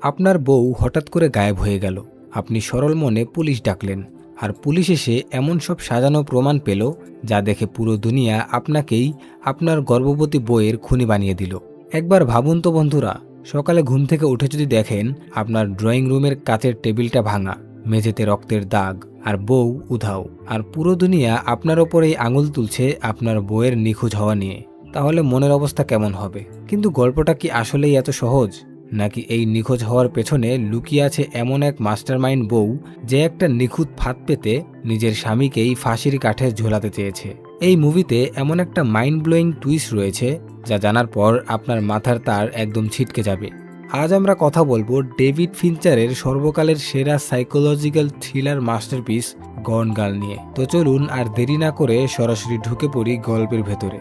আপনার বউ হঠাৎ করে গায়েব হয়ে গেল। আপনি সরল মনে পুলিশ ডাকলেন, আর পুলিশ এসে এমন সব সাজানো প্রমাণ পেল যা দেখে পুরো দুনিয়া আপনাকেই আপনার গর্ভবতী বউয়ের খুনি বানিয়ে দিল। একবার ভাবুন তো বন্ধুরা, সকালে ঘুম থেকে উঠে যদি দেখেন আপনার ড্রয়িং রুমের কাচের টেবিলটা ভাঙা, মেঝেতে রক্তের দাগ, আর বউ উধাও, আর পুরো দুনিয়া আপনার ওপরেই আঙুল তুলছে আপনার বউয়ের নিখোঁজ হওয়া নিয়ে, তাহলে মনের অবস্থা কেমন হবে? কিন্তু গল্পটা কি আসলেই এত সহজ, নাকি এই নিখোঁজ হওয়ার পেছনে লুকিয়ে আছে এমন এক মাস্টারমাইন্ড বউ যে একটা নিখুঁত ফাঁদ পেতে নিজের স্বামীকেই ফাঁসির কাঠে ঝোলাতে চেয়েছে? এই মুভিতে এমন একটা মাইন্ড ব্লোয়িং টুইস্ট রয়েছে যা জানার পর আপনার মাথার তার একদম ছিটকে যাবে। আজ আমরা কথা বলবো ডেভিড ফিঞ্চারের সর্বকালের সেরা সাইকোলজিক্যাল থ্রিলার মাস্টারপিস গন গার্ল নিয়ে। তো চলুন আর দেরি না করে সরাসরি ঢুকে পড়ি গল্পের ভেতরে।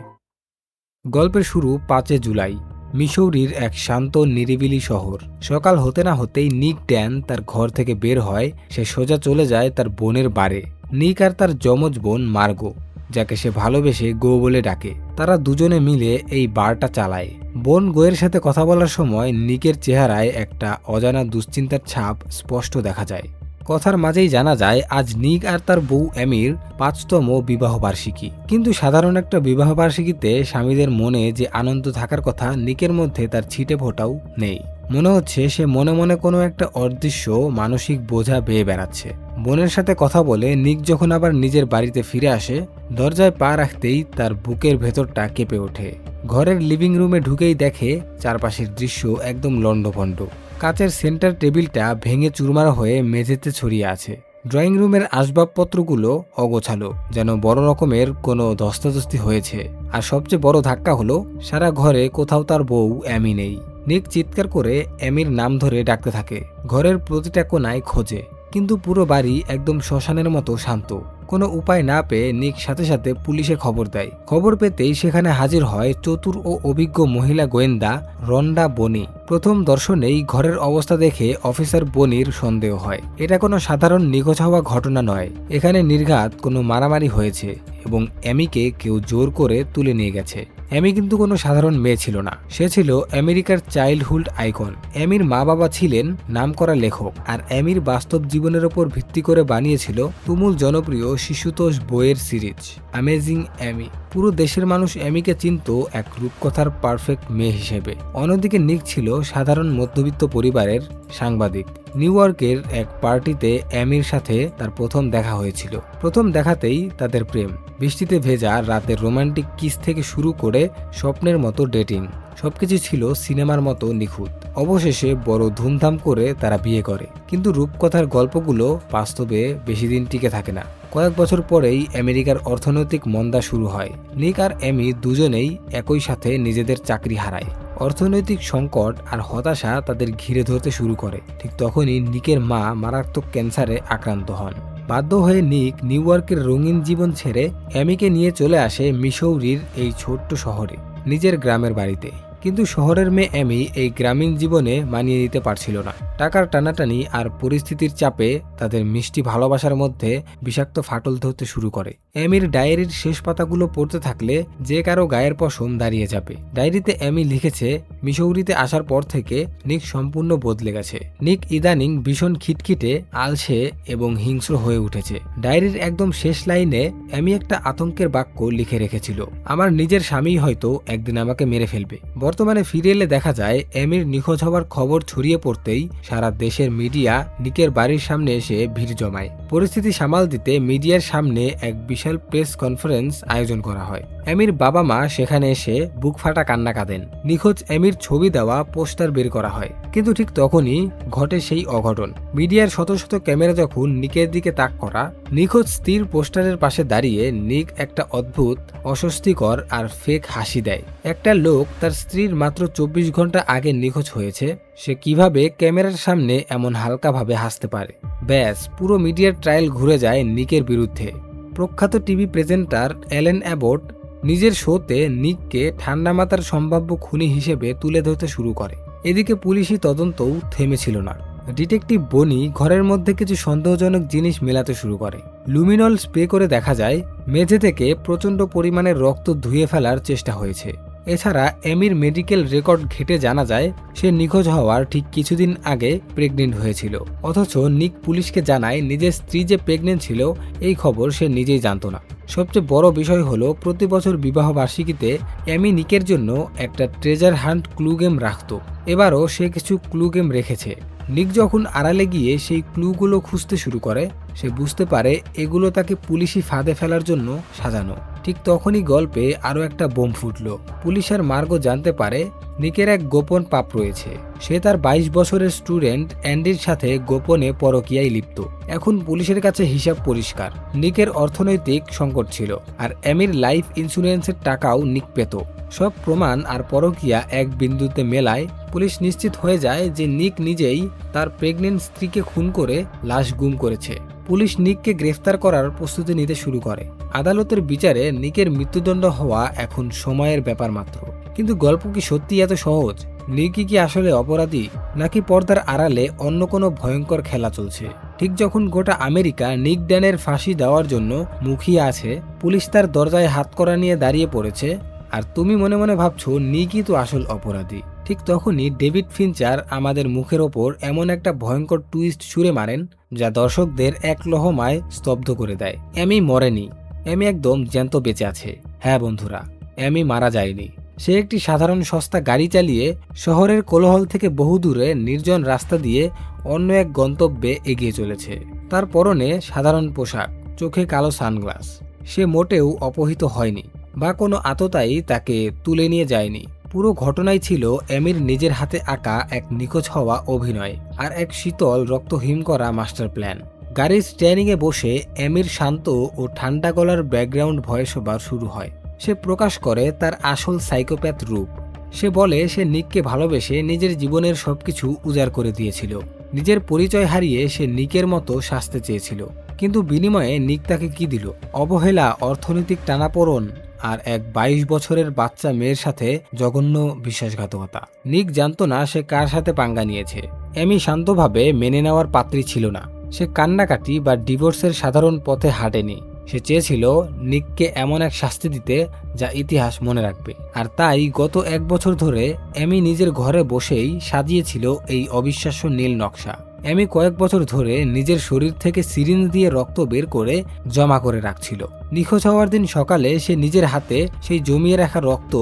গল্পের শুরু 5 জুলাই, মিসৌরির এক শান্ত নিরিবিলি শহর। সকাল হতে না হতেই নিক ড্যান তার ঘর থেকে বের হয়। সে সোজা চলে যায় তার বোনের বাড়ি। নিক আর তার যমজ বোন মার্গো, যাকে সে ভালোবেসে গো বলে ডাকে, তারা দুজনে মিলে এই বারটা চালায়। বোন গোয়ের সাথে কথা বলার সময় নিকের চেহারায় একটা অজানা দুশ্চিন্তার ছাপ স্পষ্ট দেখা যায়। কথার মাঝেই জানা যায় আজ নিক আর তার বউ এমির 5তম বিবাহ বার্ষিকী। কিন্তু সাধারণ একটা বিবাহ বার্ষিকীতে স্বামীদের মনে যে আনন্দ থাকার কথা, নিকের মধ্যে তার ছিটে ফোটাও নেই। মনে হচ্ছে সে মনে মনে কোনো একটা অদৃশ্য মানসিক বোঝা বেয়ে বেড়াচ্ছে। বোনের সাথে কথা বলে নিক যখন আবার নিজের বাড়িতে ফিরে আসে, দরজায় পা রাখতেই তার বুকের ভেতরটা কেঁপে ওঠে। ঘরের লিভিং রুমে ঢুকেই দেখে চারপাশের দৃশ্য একদম লণ্ডভণ্ড। কাচের সেন্টার টেবিলটা ভেঙে চুরমার হয়ে মেঝেতে ছড়িয়ে আছে। ড্রয়িং রুমের আসবাবপত্রগুলো অগোছালো, যেন বড় রকমের কোনো ধস্তাধস্তি হয়েছে। আর সবচেয়ে বড় ধাক্কা হলো সারা ঘরে কোথাও তার বউ অ্যামি নেই। নিক চিৎকার করে অ্যামির নাম ধরে ডাকতে থাকে। ঘরের প্রতিটা কোণায় খোঁজে, কিন্তু পুরো বাড়ি একদম শ্মশানের মতো শান্ত। কোনো উপায় না পেয়ে নিক সাথে সাথে পুলিশে খবর দেয়। খবর পেতেই সেখানে হাজির হয় চতুর ও অভিজ্ঞ মহিলা গোয়েন্দা রন্ডা বনি। প্রথম দর্শনেই ঘরের অবস্থা দেখে অফিসার বনির সন্দেহ হয় এটা কোনো সাধারণ নিখোঁজ হওয়া ঘটনা নয়। এখানে নির্ঘাত কোনো মারামারি হয়েছে এবং অ্যামিকে কেউ জোর করে তুলে নিয়ে গেছে। অ্যামি কিন্তু কোনো সাধারণ মেয়ে ছিল না, সে ছিল আমেরিকার চাইল্ডহুড আইকন। অ্যামির মা বাবা ছিলেন নামকরা লেখক, আর অ্যামির বাস্তব জীবনের ওপর ভিত্তি করে বানিয়েছিল তুমুল জনপ্রিয় শিশুতোষ বইয়ের সিরিজ অ্যামেজিং অ্যামি। পুরো দেশের মানুষ অ্যামিকে চিনত এক রূপকথার পারফেক্ট মেয়ে হিসেবে। অন্যদিকে নিক ছিল সাধারণ মধ্যবিত্ত পরিবারের সাংবাদিক। নিউ ইয়র্কের এক পার্টিতে অ্যামির সাথে তার প্রথম দেখা হয়েছিল। প্রথম দেখাতেই তাদের প্রেম। বৃষ্টিতে ভেজা রাতের রোমান্টিক কিস থেকে শুরু করে স্বপ্নের মতো ডেটিং, সবকিছু ছিল সিনেমার মতো নিখুঁত। অবশেষে বড় ধুমধাম করে তারা বিয়ে করে। কিন্তু রূপকথার গল্পগুলো বাস্তবে বেশি দিন টিকে থাকে না। কয়েক বছর পরেই আমেরিকার অর্থনৈতিক মন্দা শুরু হয়। নিক আর অ্যামি দুজনেই একই সাথে নিজেদের চাকরি হারায়। অর্থনৈতিক সংকট আর হতাশা তাদের ঘিরে ধরতে শুরু করে। ঠিক তখনই নিকের মা মারাত্মক ক্যান্সারে আক্রান্ত হন। বাধ্য হয়ে নিক নিউ ইয়র্কের রঙিন জীবন ছেড়ে অ্যামিকে নিয়ে চলে আসে মিসৌরির এই ছোট্ট শহরে, নিজের গ্রামের বাড়িতে। কিন্তু শহরের মেয়ে অ্যামি এই গ্রামীণ জীবনে মানিয়ে নিতে পারছিল না। টাকার টানাটানি আর পরিস্থিতির চাপে তাদের মিষ্টি ভালোবাসার মধ্যে বিষাক্ত ফাটল ধরতে শুরু করে। অ্যামির ডায়েরির শেষ পাতাগুলো পড়তে থাকলে যে কারো গায়ের পশম দাঁড়িয়ে যাবে। ডায়েরিতে অ্যামি লিখেছে, মিসৌরিতে আসার পর থেকে নিক সম্পূর্ণ বদলে গেছে। নিক ইদানিং ভীষণ খিটখিটে, আলসে এবং হিংস্র হয়ে উঠেছে। ডায়েরির একদম শেষ লাইনে অ্যামি একটা আতঙ্কের বাক্য লিখে রেখেছিল, আমার নিজের স্বামী হয়তো একদিন আমাকে মেরে ফেলবে। বর্তমানে ফিরে এলে দেখা যায় অ্যামির নিখোঁজ হওয়ার খবর ছড়িয়ে পড়তেই সারা দেশের মিডিয়া নিকের বাড়ির সামনে এসে ভিড় জমায়। পরিস্থিতি সামাল দিতে মিডিয়ার সামনে এক বিশাল প্রেস কনফারেন্স আয়োজন করা হয়। অ্যামির বাবা মা সেখানে এসে বুক ফাটা কান্না কাঁদেন। নিখোঁজ অ্যামির ছবি দেওয়া পোস্টার বের করা হয়। কিন্তু ঠিক তখনই ঘটে সেই অঘটন। মিডিয়ার শত শত ক্যামেরা যখন নিকের দিকে তাক করা, নিখোঁজ স্ত্রীর পোস্টারের পাশে দাঁড়িয়ে নিক একটা অদ্ভুত, অস্বস্তিকর আর ফেক হাসি দেয়। একটা লোক তার স্ত্রীর মাত্র 24 ঘন্টা আগে নিখোঁজ হয়েছে, সে কিভাবে ক্যামেরার সামনে এমন হালকাভাবে হাসতে পারে? ব্যাস, পুরো মিডিয়ার ট্রায়াল ঘুরে যায় নিকের বিরুদ্ধে। প্রখ্যাত টিভি প্রেজেন্টার অ্যালেন অ্যাবট নিজের শোতে নিককে ঠান্ডা মাথার সম্ভাব্য খুনি হিসেবে তুলে ধরতে শুরু করে। এদিকে পুলিশি তদন্তও থেমেছিল না। ডিটেকটিভ বনি ঘরের মধ্যে কিছু সন্দেহজনক জিনিস মেলাতে শুরু করে। লুমিনল স্প্রে করে দেখা যায় মেঝে থেকে প্রচণ্ড পরিমাণে রক্ত ধুয়ে ফেলার চেষ্টা হয়েছে। এছাড়া এমির মেডিকেল রেকর্ড ঘেটে জানা যায় সে নিখোঁজ হওয়ার ঠিক কিছুদিন আগে প্রেগনেন্ট হয়েছিল। অথচ নিক পুলিশকে জানায় নিজের স্ত্রী যে প্রেগনেন্ট ছিল এই খবর সে নিজেই জানত না। সবচেয়ে বড় বিষয় হলো প্রতি বছর বিবাহ বার্ষিকীতে এমি নিকের জন্য একটা ট্রেজার হান্ট ক্লু গেম রাখত। এবারও সে কিছু ক্লু গেম রেখেছে। নিক যখন আড়ালে গিয়ে সেই ক্লুগুলো খুঁজতে শুরু করে সে বুঝতে পারে এগুলো তাকে পুলিশি ফাঁদে ফেলার জন্য সাজানো। ঠিক তখনই গল্পে আরও একটা বোম ফুটল। পুলিশ আর মার্গো জানতে পারে নিকের এক গোপন পাপ রয়েছে। সে তার 22 বছরের স্টুডেন্ট অ্যান্ডির সাথে গোপনে পরকীয়ায় লিপ্ত। এখন পুলিশের কাছে হিসাব পরিষ্কার। নিকের অর্থনৈতিক সংকট ছিল আর এমির লাইফ ইন্স্যুরেন্সের টাকাও নিক পেত। সব প্রমাণ আর পরকীয়া এক বিন্দুতে মেলায় পুলিশ নিশ্চিত হয়ে যায় যে নিক নিজেই তার প্রেগনেন্ট স্ত্রীকে খুন করে লাশ গুম করেছে। পুলিশ নিককে গ্রেফতার করার প্রস্তুতি নিতে শুরু করে। আদালতের বিচারে নিকের মৃত্যুদণ্ড হওয়া এখন সময়ের ব্যাপার মাত্র। কিন্তু গল্প কি সত্যি এত সহজ? নিকই কি আসলে অপরাধী, নাকি পর্দার আড়ালে অন্য কোনো ভয়ঙ্কর খেলা চলছে? ঠিক যখন গোটা আমেরিকা নিক ড্যানের ফাঁসি দেওয়ার জন্য মুখিয়ে আছে, পুলিশ তার দরজায় হাতকড়া নিয়ে দাঁড়িয়ে পড়েছে, আর তুমি মনে মনে ভাবছো নিকই তো আসল অপরাধী। ঠিক তখনই ডেভিড ফিঞ্চার আমাদের মুখের ওপর এমন একটা ভয়ঙ্কর টুইস্ট ছুঁড়ে মারেন যা দর্শকদের এক লহমায় স্তব্ধ করে দেয়। এমি মরেনি, এমি একদম জ্যান্ত বেঁচে আছে। হ্যাঁ বন্ধুরা, এমি মারা যায়নি। সে একটি সাধারণ সস্তা গাড়ি চালিয়ে শহরের কোলাহল থেকে বহু দূরে নির্জন রাস্তা দিয়ে অন্য এক গন্তব্যে এগিয়ে চলেছে। তার পরনে সাধারণ পোশাক, চোখে কালো সানগ্লাস। সে মোটেও অপহৃত হয়নি বা কোনো আততায়ী তাকে তুলে নিয়ে যায়নি। পুরো ঘটনাই ছিল এমির নিজের হাতে আঁকা এক নিখোঁজ হওয়া অভিনয় আর এক শীতল রক্তহীন করা মাস্টার প্ল্যান। গাড়ির স্টিয়ারিংয়ে বসে এমির শান্ত ও ঠান্ডা গলার ব্যাকগ্রাউন্ড ভয়েস ওভার শুরু হয়। সে প্রকাশ করে তার আসল সাইকোপ্যাথ রূপ। সে বলে সে নিককে ভালোবেসে নিজের জীবনের সবকিছু উজাড় করে দিয়েছিল। নিজের পরিচয় হারিয়ে সে নিকের মতো শাস্তি চেয়েছিল। কিন্তু বিনিময়ে নিক তাকে কি দিল? অবহেলা, অর্থনৈতিক টানাপোড়েন আর এক 22 বছরের বাচ্চা মেয়ের সাথে জঘন্য বিশ্বাসঘাতকতা। নিক জানত না সে কার সাথে পাঙ্গা নিয়েছে। এমি শান্তভাবে মেনে নেওয়ার পাত্রী ছিল না। সে কান্নাকাটি বা ডিভোর্সের সাধারণ পথে হাঁটেনি। সে চেয়েছিল নিককে এমন এক শাস্তি দিতে যা ইতিহাস মনে রাখবে। আর তাই গত 1 বছর ধরে এমি নিজের ঘরে বসেই সাজিয়েছিল এই অবিশ্বাস্য নীল নকশা। এমি কয়েক বছর ধরে নিজের শরীর থেকে সিরিঞ্জ দিয়ে রক্ত বের করে জমা করে রাখছিল। নিখোঁজ হওয়ার দিন সকালে সে নিজের হাতে সেই জমিয়ে রাখা রক্ত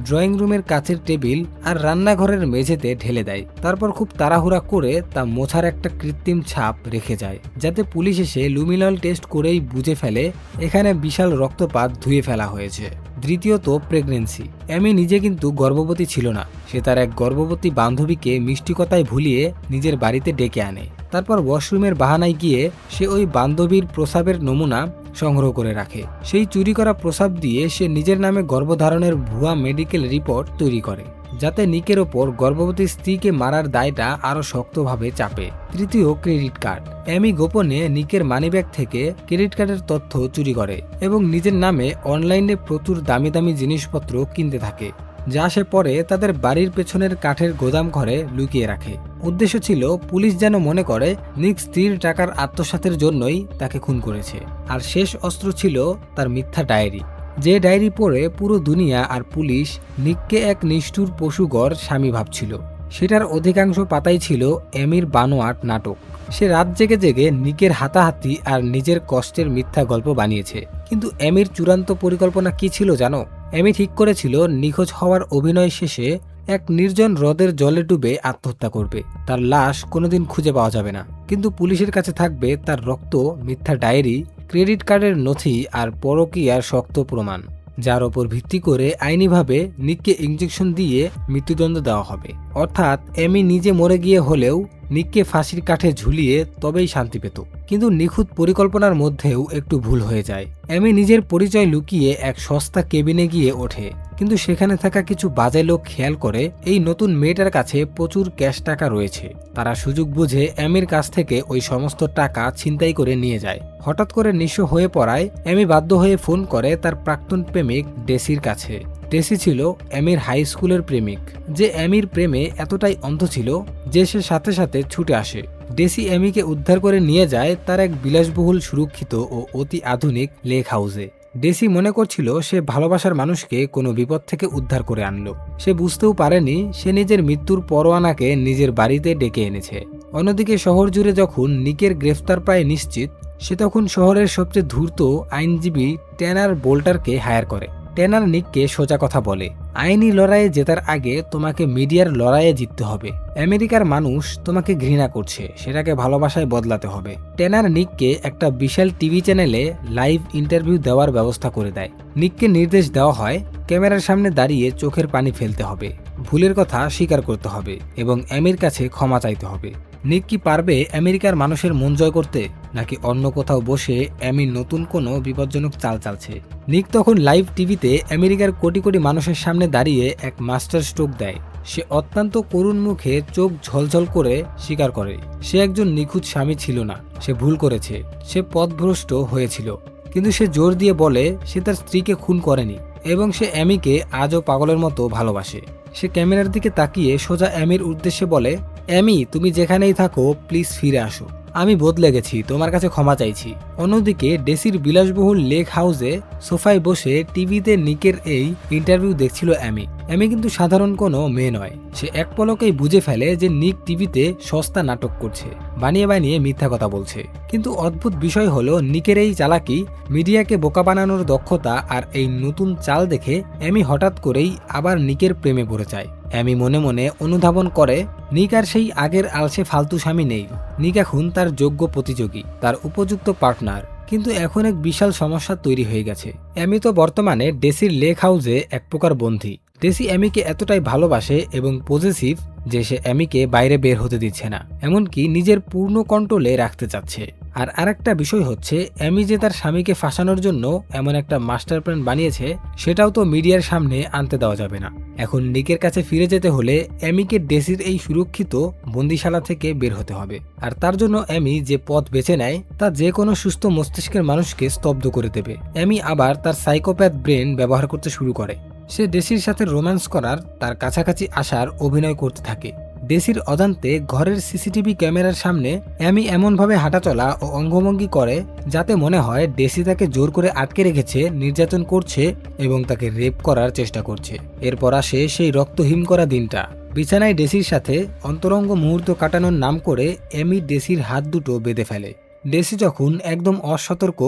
ড্রয়িং রুমের কাছের টেবিল আর রান্নাঘরের মেঝেতে ঢেলে দেয়। তারপর খুব তাড়াহুড়া করে তা মোছার একটা কৃত্রিম ছাপ রেখে যায়, যাতে পুলিশ এসে লুমিনল টেস্ট করেই বুঝে ফেলে এখানে বিশাল রক্তপাত ধুয়ে ফেলা হয়েছে। দ্বিতীয়ত, প্রেগনেন্সি। এমি নিজে কিন্তু গর্ভবতী ছিল না। সে তার এক গর্ভবতী বান্ধবীকে মিষ্টিকতায় ভুলিয়ে নিজের বাড়িতে ডেকে আনে। তারপর ওয়াশরুমের বাহানায় গিয়ে সে ওই বান্ধবীর প্রস্রাবের নমুনা সংগ্রহ করে রাখে। সেই চুরি করা প্রস্রাব দিয়ে সে নিজের নামে গর্ভধারণের ভুয়া মেডিকেল রিপোর্ট তৈরি করে, যাতে নিকের ওপর গর্ভবতী স্ত্রীকে মারার দায়টা আরও শক্তভাবে চাপে। তৃতীয়, ক্রেডিট কার্ড। এমি গোপনে নিকের মানিব্যাগ থেকে ক্রেডিট কার্ডের তথ্য চুরি করে এবং নিজের নামে অনলাইনে প্রচুর দামি দামি জিনিসপত্র কিনতে থাকে, যা সে পরে তাদের বাড়ির পেছনের কাঠের গোদাম ঘরে লুকিয়ে রাখে। উদ্দেশ্য ছিল পুলিশ যেন মনে করে নিক স্ত্রীর টাকার আত্মসাতের জন্যই তাকে খুন করেছে। আর শেষ অস্ত্র ছিল তার মিথ্যা ডায়েরি, যে ডায়েরি পড়ে পুরো দুনিয়া আর পুলিশ নিককে এক নিষ্ঠুর পশুগড় স্বামী ভাবছিল। সেটার অধিকাংশ পাতাই ছিল এমির বানোয়াট নাটক। সে রাত জেগে জেগে নিকের হাতাহাতি আর নিজের কষ্টের মিথ্যা গল্প বানিয়েছে। কিন্তু এমির চূড়ান্ত পরিকল্পনা কি ছিল জানো? এমি ঠিক করেছিল নিখোঁজ হওয়ার অভিনয় শেষে এক নির্জন হ্রদের জলে ডুবে আত্মহত্যা করবে। তার লাশ কোনোদিন খুঁজে পাওয়া যাবে না, কিন্তু পুলিশের কাছে থাকবে তার রক্ত, মিথ্যা ডায়েরি, ক্রেডিট কার্ডের নথি আর পরকীয়ার শক্ত প্রমাণ, যার ওপর ভিত্তি করে আইনিভাবে নিককে ইনজেকশন দিয়ে মৃত্যুদণ্ড দেওয়া হবে। অর্থাৎ এমি নিজে মরে গিয়ে হলেও নিককে ফাঁসির কাঠে ঝুলিয়ে তবেই শান্তি পেত। কিন্তু নিখুঁত পরিকল্পনার মধ্যেও একটু ভুল হয়ে যায়। এমি নিজের পরিচয় লুকিয়ে এক সস্তা কেবিনে গিয়ে ওঠে, কিন্তু সেখানে থাকা কিছু বাজে লোক খেয়াল করে এই নতুন মেয়েটার কাছে প্রচুর ক্যাশ টাকা রয়েছে। তারা সুযোগ বুঝে এমির কাছ থেকে ওই সমস্ত টাকা ছিনতাই করে নিয়ে যায়। হঠাৎ করে নিঃস্ব হয়ে পড়ায় এমি বাধ্য হয়ে ফোন করে তার প্রাক্তন প্রেমিক ডেসির কাছে। ডেসি ছিল এমির হাই স্কুলের প্রেমিক, যে এমির প্রেমে এতটাই অন্ধ ছিল যে সে সাথে সাথে ছুটে আসে। ডেসি এমিকে উদ্ধার করে নিয়ে যায় তার এক বিলাসবহুল, সুরক্ষিত ও অতি আধুনিক লেক হাউসে। ডেসি মনে করছিল সে ভালোবাসার মানুষকে কোনো বিপদ থেকে উদ্ধার করে আনলো। সে বুঝতেও পারেনি সে নিজের মৃত্যুর পরোয়ানাকে নিজের বাড়িতে ডেকে এনেছে। অন্যদিকে শহর জুড়ে যখন নিকের গ্রেফতার প্রায় নিশ্চিত, সে তখন শহরের সবচেয়ে ধূর্ত আইনজীবী ট্যানার বোল্টারকে হায়ার করে। ট্যানার নিককে সোজা কথা বলে, আইনি লড়াইয়ে জেতার আগে তোমাকে মিডিয়ার লড়াইয়ে জিততে হবে। আমেরিকার মানুষ তোমাকে ঘৃণা করছে, সেটাকে ভালোবাসায় বদলাতে হবে। ট্যানার নিককে একটা বিশাল টিভি চ্যানেলে লাইভ ইন্টারভিউ দেওয়ার ব্যবস্থা করে দেয়। নিককে নির্দেশ দেওয়া হয় ক্যামেরার সামনে দাঁড়িয়ে চোখের পানি ফেলতে হবে, ভুলের কথা স্বীকার করতে হবে এবং অ্যামির কাছে ক্ষমা চাইতে হবে। নিক কি পারবে আমেরিকার মানুষের মন জয় করতে, নাকি অন্য কোথাও বসে অ্যামি নতুন কোনো বিপজ্জনক চাল চালছে? নিক তখন লাইভ টিভিতে আমেরিকার কোটি কোটি মানুষের সামনে দাঁড়িয়ে এক মাস্টার স্ট্রোক দেয়। সে অত্যন্ত করুণ মুখে চোখ ঝলঝল করে স্বীকার করে সে একজন নিখুঁত স্বামী ছিল না, সে ভুল করেছে, সে পথভ্রষ্ট হয়েছিল। কিন্তু সে জোর দিয়ে বলে সে তার স্ত্রীকে খুন করেনি এবং সে অ্যামিকে আজও পাগলের মতো ভালোবাসে। সে ক্যামেরার দিকে তাকিয়ে সোজা অ্যামির উদ্দেশ্যে বলে, অ্যামি, তুমি যেখানেই থাকো প্লিজ ফিরে আসো। আমি বদলে গেছি, তোমার কাছে ক্ষমা চাইছি। অন্যদিকে ডেসির বিলাসবহুল লেক হাউসে সোফায় বসে টিভিতে নিকের এই ইন্টারভিউ দেখছিল অ্যামি। অ্যামি কিন্তু সাধারণ কোনো মেয়ে নয়। সে এক পলকেই বুঝে ফেলে যে নিক টিভিতে সস্তা নাটক করছে, বানিয়ে বানিয়ে মিথ্যা কথা বলছে। কিন্তু অদ্ভুত বিষয় হলো নিকের এই চালাকি, মিডিয়াকে বোকা বানানোর দক্ষতা আর এই নতুন চাল দেখে অ্যামি হঠাৎ করেই আবার নিকের প্রেমে পড়ে যায়। অ্যামি মনে মনে অনুধাবন করে নিক আর সেই আগের আলসে ফালতু স্বামী নেই। নিক এখন তার যোগ্য প্রতিযোগী, তার উপযুক্ত পার্টনার। কিন্তু এখন এক বিশাল সমস্যা তৈরি হয়ে গেছে। অ্যামি তো বর্তমানে ডেসির লেক হাউসে এক প্রকার বন্দী। ডেসি অ্যামিকে এতটাই ভালোবাসে এবং পজেসিভ যে সে অ্যামিকে বাইরে বের হতে দিচ্ছে না, এমনকি নিজের পূর্ণ কন্ট্রোলে রাখতে চাচ্ছে। আর আরেকটা বিষয় হচ্ছে, অ্যামি যে তার স্বামীকে ফাঁসানোর জন্য এমন একটা মাস্টার প্ল্যান বানিয়েছে, সেটাও তো মিডিয়ার সামনে আনতে দেওয়া যাবে না। এখন নিকের কাছে ফিরে যেতে হলে অ্যামিকে ডেসির এই সুরক্ষিত বন্দিশালা থেকে বের হতে হবে। আর তার জন্য অ্যামি যে পথ বেছে নেয় তা যে কোনো সুস্থ মস্তিষ্কের মানুষকে স্তব্ধ করে দেবে। অ্যামি আবার তার সাইকোপ্যাথ ব্রেন ব্যবহার করতে শুরু করে। সে ডেসির সাথে রোম্যান্স করার, তার কাছাকাছি আসার অভিনয় করতে থাকে। ডেসির অজান্তে ঘরের সিসিটিভি ক্যামেরার সামনে অ্যামি এমনভাবে হাঁটাচলা ও অঙ্গভঙ্গি করে যাতে মনে হয় ডেসি তাকে জোর করে আটকে রেখেছে, নির্যাতন করছে এবং তাকে রেপ করার চেষ্টা করছে। এরপর আসে সেই রক্তহীন করা দিনটা। বিছানায় ডেসির সাথে অন্তরঙ্গ মুহূর্ত কাটানোর নাম করে অ্যামি ডেসির হাত দুটো বেঁধে ফেলে। ডেসি যখন একদম অসতর্ক,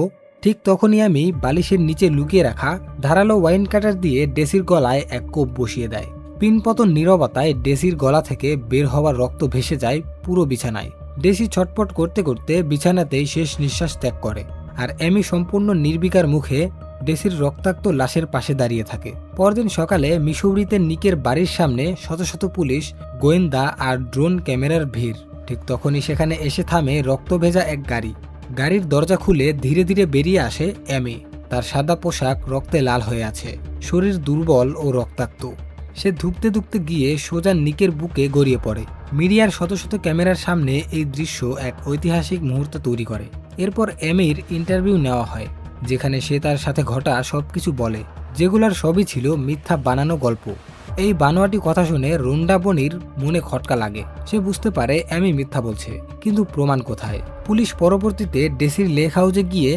ঠিক তখনই আমি বালিশের নিচে লুকিয়ে রাখা ধারালো ওয়াইন কাটার দিয়ে ডেসির গলায় এক কোপ বসিয়ে দেয়। পিনপতন নীরবতায় ডেসির গলা থেকে বের হওয়ার রক্ত ভেসে যায় পুরো বিছানায়। ডেসি ছটপট করতে করতে বিছানাতেই শেষ নিঃশ্বাস ত্যাগ করে, আর অ্যামি সম্পূর্ণ নির্বিকার মুখে ডেসির রক্তাক্ত লাশের পাশে দাঁড়িয়ে থাকে। পরদিন সকালে মিসৌরিতে নিকের বাড়ির সামনে শত শত পুলিশ, গোয়েন্দা আর ড্রোন ক্যামেরার ভিড়। ঠিক তখনই সেখানে এসে থামে রক্ত ভেজা এক গাড়ি। গাড়ির দরজা খুলে ধীরে ধীরে বেরিয়ে আসে অ্যামি। তার সাদা পোশাক রক্তে লাল হয়ে আছে, শরীর দুর্বল ও রক্তাক্ত। সে ধুঁকতে ধুঁকতে গিয়ে সোজা নিকের বুকে গড়িয়ে পড়ে। মিডিয়ার শত শত ক্যামেরার সামনে এই দৃশ্য এক ঐতিহাসিক মুহূর্ত তৈরি করে। এরপর অ্যামির ইন্টারভিউ নেওয়া হয়, যেখানে সে তার সাথে ঘটা সবকিছু বলে, যেগুলোর সবই ছিল মিথ্যা বানানো গল্প। এই বানোয়াটি কথা শুনে রোন্ডা বনির মনে খটকা লাগে। সে বুঝতে পারে অ্যামি মিথ্যা বলছে, কিন্তু প্রমাণ কোথায়? পুলিশ পরবর্তীতে ডেসির লেক হাউসে গিয়ে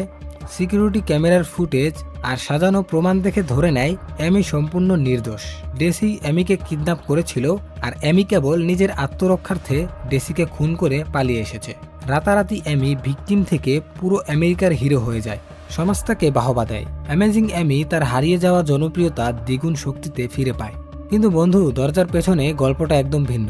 সিকিউরিটি ক্যামেরার ফুটেজ আর সাজানো প্রমাণ দেখে ধরে নেয় অ্যামি সম্পূর্ণ নির্দোষ। ডেসি অ্যামিকে কিডন্যাপ করেছিল, আর অ্যামি কেবল নিজের আত্মরক্ষার্থে ডেসিকে খুন করে পালিয়ে এসেছে। রাতারাতি অ্যামি ভিকটিম থেকে পুরো আমেরিকার হিরো হয়ে যায়। সমাজ তাকে বাহবা দেয়। অ্যামেজিং অ্যামি তার হারিয়ে যাওয়া জনপ্রিয়তা দ্বিগুণ শক্তিতে ফিরে পায়। কিন্তু বন্ধু, দরজার পেছনে গল্পটা একদম ভিন্ন।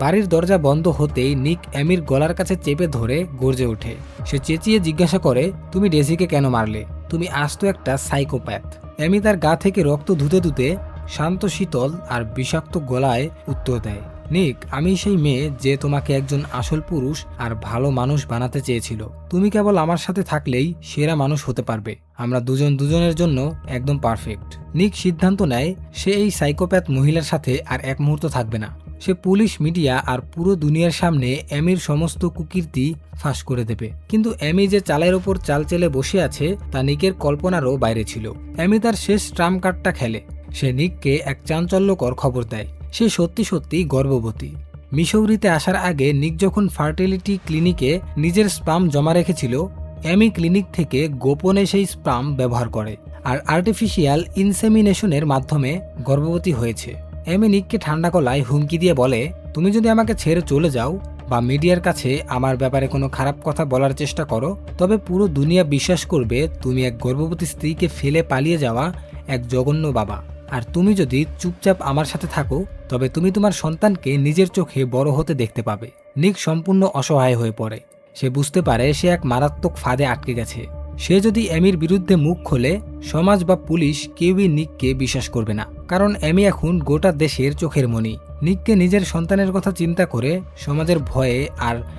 বাড়ির দরজা বন্ধ হতেই নিক অ্যামির গলার কাছে চেপে ধরে গর্জে ওঠে। সে চেঁচিয়ে জিজ্ঞাসা করে, তুমি ডেসিকে কেন মারলে? তুমি আস্ত একটা সাইকোপ্যাথ। অ্যামি তার গা থেকে রক্ত ধুতে ধুতে শান্ত, শীতল আর বিষাক্ত গলায় উত্তর দেয়, নিক, আমি সেই মেয়ে যে তোমাকে একজন আসল পুরুষ আর ভালো মানুষ বানাতে চেয়েছিল। তুমি কেবল আমার সাথে থাকলেই সেরা মানুষ হতে পারবে। আমরা দুজন দুজনের জন্য একদম পারফেক্ট। নিক সিদ্ধান্ত নেয় সে এই সাইকোপ্যাথ মহিলার সাথে আর এক মুহূর্ত থাকবে না। সে পুলিশ, মিডিয়া আর পুরো দুনিয়ার সামনে অ্যামির সমস্ত কুকীর্তি ফাঁস করে দেবে। কিন্তু অ্যামি যে চালের ওপর চাল চেলে বসে আছে তা নিকের কল্পনারও বাইরে ছিল। অ্যামি তার শেষ ট্রাম্প কার্ডটা খেলে। সে নিককে এক চাঞ্চল্যকর খবর দেয়, সে সত্যি সত্যি গর্ভবতী। মিসৌরিতে আসার আগে নিক যখন ফার্টিলিটি ক্লিনিকে নিজের স্পাম জমা রেখেছিল, অ্যামি ক্লিনিক থেকে গোপনে সেই স্পাম ব্যবহার করে আর আর্টিফিশিয়াল ইনসেমিনেশনের মাধ্যমে গর্ভবতী হয়েছে। এমি নিককে ঠান্ডা গলায় হুমকি দিয়ে বলে, তুমি যদি আমাকে ছেড়ে চলে যাও বা মিডিয়ার কাছে আমার ব্যাপারে কোনো খারাপ কথা বলার চেষ্টা করো, তবে পুরো দুনিয়া বিশ্বাস করবে তুমি এক গর্ভবতী স্ত্রীকে ফেলে পালিয়ে যাওয়া এক জঘন্য বাবা। আর তুমি যদি চুপচাপ আমার সাথে থাকো তবে তুমি তোমার সন্তানকে নিজের চোখে বড় হতে দেখতে পাবে। নিক সম্পূর্ণ অসহায় হয়ে পড়ে। সে বুঝতে পারে সে এক মারাত্মক ফাঁদে আটকে গেছে। সে যদি এমির বিরুদ্ধে মুখ খোলে, সমাজ বা পুলিশ কেউই নিককে বিশ্বাস করবে না, কারণ এমি এখন গোটা দেশের চোখের মণি। নিককে নিজের সন্তানের কথা চিন্তা করে সমাজের ভয়ে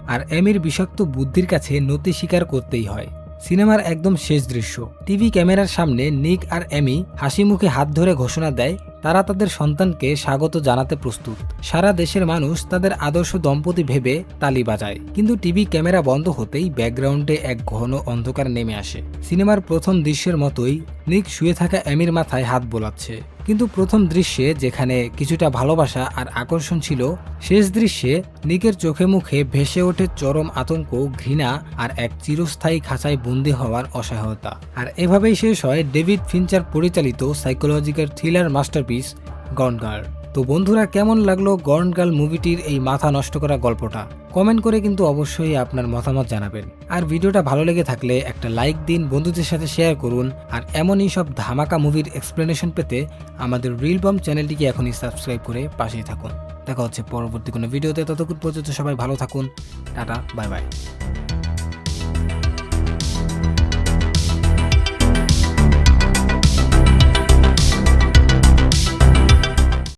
আর এমির বিষাক্ত বুদ্ধির কাছে নতি স্বীকার করতেই হয়। সিনেমার একদম শেষ দৃশ্য, টিভি ক্যামেরার সামনে নিক আর এমি হাসি মুখে হাত ধরে ঘোষণা দেয় তারা তাদের সন্তানকে স্বাগত জানাতে প্রস্তুত। সারা দেশের মানুষ তাদের আদর্শ দম্পতি ভেবে তালি বাজায়। কিন্তু টিভি ক্যামেরা বন্ধ হতেই ব্যাকগ্রাউন্ডে এক ঘন অন্ধকার নেমে আসে। সিনেমার প্রথম দৃশ্যের মতোই নিক শুয়ে থাকা এমির মাথায় হাত বোলাচ্ছে। কিন্তু প্রথম দৃশ্যে যেখানে কিছুটা ভালোবাসা আর আকর্ষণ ছিল, শেষ দৃশ্যে নিকের চোখে মুখে ভেসে ওঠে চরম আতঙ্ক, ঘৃণা আর এক চিরস্থায়ী খাঁচায় বন্দী হওয়ার অসহায়তা। আর এভাবেই শেষ হয় ডেভিড ফিঞ্চার পরিচালিত সাইকোলজিক্যাল থ্রিলার মাস্টারপিস গন গার্ল। তো বন্ধুরা, কেমন লাগলো গন গার্ল মুভিটির এই মাথা নষ্ট করা গল্পটা? কমেন্ট করে কিন্তু অবশ্যই আপনার মতামত জানাবেন। আর ভিডিওটা ভালো লেগে থাকলে একটা লাইক দিন, বন্ধুদের সাথে শেয়ার করুন। আর এমনই সব ধামাকা মুভির এক্সপ্লেনেশন পেতে আমাদের রিল বম্ব চ্যানেলটিকে এখনই সাবস্ক্রাইব করে পাশেই থাকুন। দেখা হচ্ছে পরবর্তী কোনো ভিডিওতে। ততক্ষণ পর্যন্ত সবাই ভালো থাকুন। Tata, bye bye.